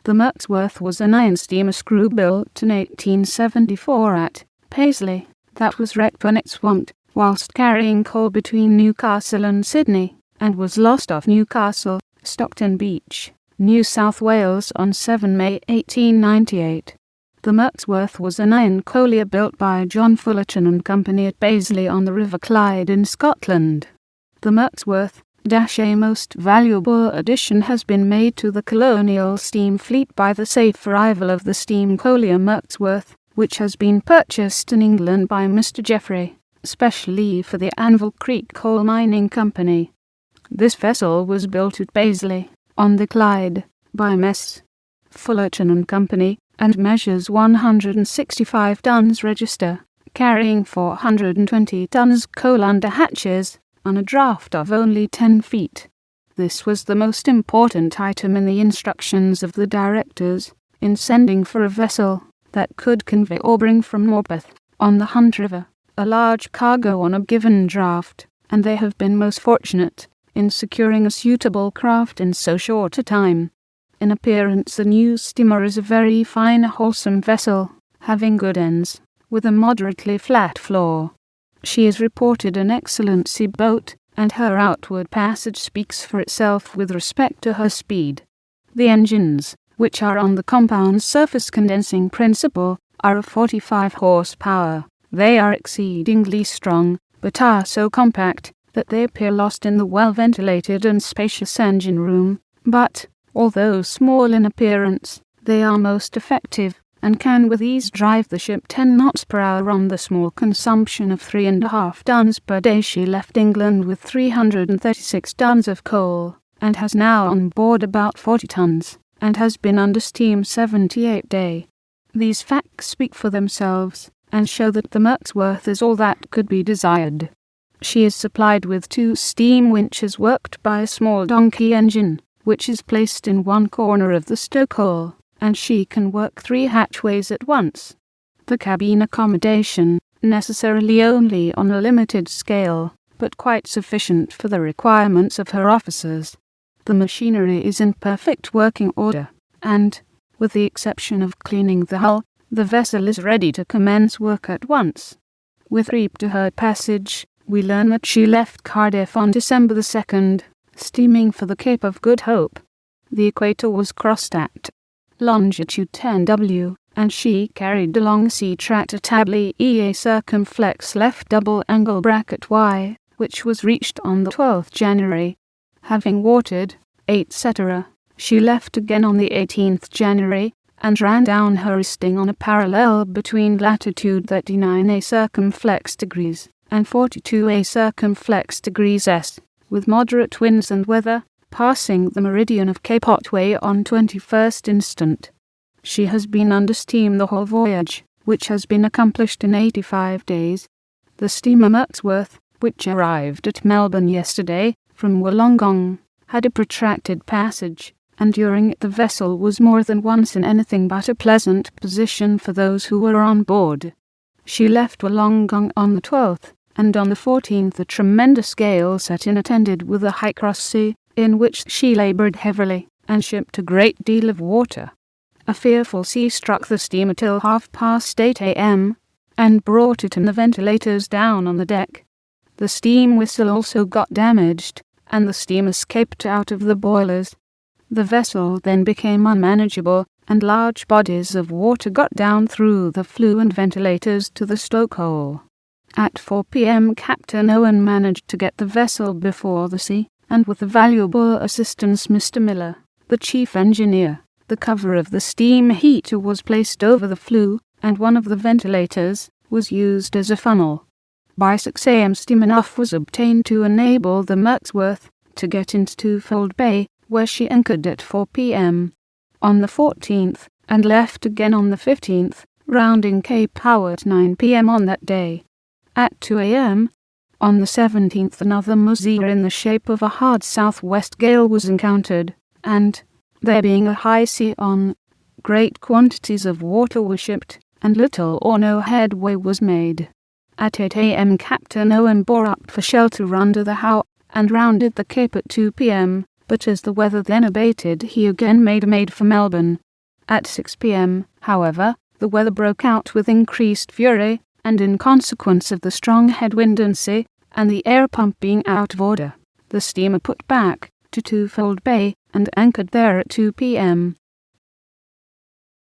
The Merksworth was an iron steamer screw built in 1874 at Paisley, that was wrecked when it swamped whilst carrying coal between Newcastle and Sydney, and was lost off Newcastle, Stockton Beach, New South Wales on 7 May 1898. The Merksworth was an iron collier built by John Fullerton and Co at Paisley on the River Clyde in Scotland. The Merksworth, a most valuable addition has been made to the colonial steam fleet by the safe arrival of the steam collier Merksworth, which has been purchased in England by Mr. Jeffrey, specially for the Anvil Creek Coal Mining Company. This vessel was built at Paisley, on the Clyde, by Messrs. Fullerton and Co, and measures 165 tons register, carrying 420 tons coal under hatches, on a draught of only 10 feet. This was the most important item in the instructions of the directors, in sending for a vessel that could convey or bring from Morpeth, on the Hunt River, a large cargo on a given draught, and they have been most fortunate in securing a suitable craft in so short a time. In appearance the new steamer is a very fine wholesome vessel, having good ends, with a moderately flat floor. She is reported an excellent sea boat, and her outward passage speaks for itself with respect to her speed. The engines, which are on the compound surface condensing principle, are of 45 horsepower. They are exceedingly strong, but are so compact that they appear lost in the well-ventilated and spacious engine room, but, although small in appearance, they are most effective, and can with ease drive the ship 10 knots per hour on the small consumption of 3.5 tons per day. She left England with 336 tons of coal, and has now on board about 40 tons, and has been under steam 78 days. These facts speak for themselves, and show that the Merksworth is all that could be desired. She is supplied with 2 steam winches worked by a small donkey engine, which is placed in one corner of the stokehole, and she can work 3 hatchways at once. The cabin accommodation, necessarily only on a limited scale, but quite sufficient for the requirements of her officers. The machinery is in perfect working order, and, with the exception of cleaning the hull, the vessel is ready to commence work at once. With regard to her passage, we learn that she left Cardiff on December the 2nd, steaming for the Cape of Good Hope. The equator was crossed at longitude 10°, and she carried along sea track a tably EA circumflex left double angle bracket Y, which was reached on the 12th January. Having watered, etc., she left again on the 18th January, and ran down her easting on a parallel between latitude 39A circumflex degrees and 42A circumflex degrees S, with moderate winds and weather, passing the meridian of Cape Otway on 21st instant. She has been under steam the whole voyage, which has been accomplished in 85 days. The steamer Merksworth, which arrived at Melbourne yesterday, from Wollongong, had a protracted passage, and during it the vessel was more than once in anything but a pleasant position for those who were on board. She left Wollongong on the 12th, and on the 14th a tremendous gale set in, attended with a high cross sea, in which she laboured heavily, and shipped a great deal of water. A fearful sea struck the steamer till 8:30 a.m., and brought it and the ventilators down on the deck. The steam whistle also got damaged, and the steam escaped out of the boilers. The vessel then became unmanageable, and large bodies of water got down through the flue and ventilators to the stokehole. At 4 p.m. Captain Owen managed to get the vessel before the sea, and with the valuable assistance Mr. Miller, the chief engineer, the cover of the steam heater was placed over the flue, and one of the ventilators was used as a funnel. By 6 a.m. steam enough was obtained to enable the Merksworth to get into Twofold Bay, where she anchored at 4 p.m. on the 14th, and left again on the 15th, rounding Cape Howe at 9 p.m. on that day. At 2 a.m. on the 17th another moisture in the shape of a hard southwest gale was encountered, and, there being a high sea on, great quantities of water were shipped, and little or no headway was made. At 8 a.m. Captain Owen bore up for shelter under the Howe, and rounded the Cape at 2 p.m., but as the weather then abated he again made for Melbourne, At 6 p.m., however, the weather broke out with increased fury, and in consequence of the strong headwind and sea, and the air pump being out of order, the steamer put back to Twofold Bay and anchored there at 2 p.m.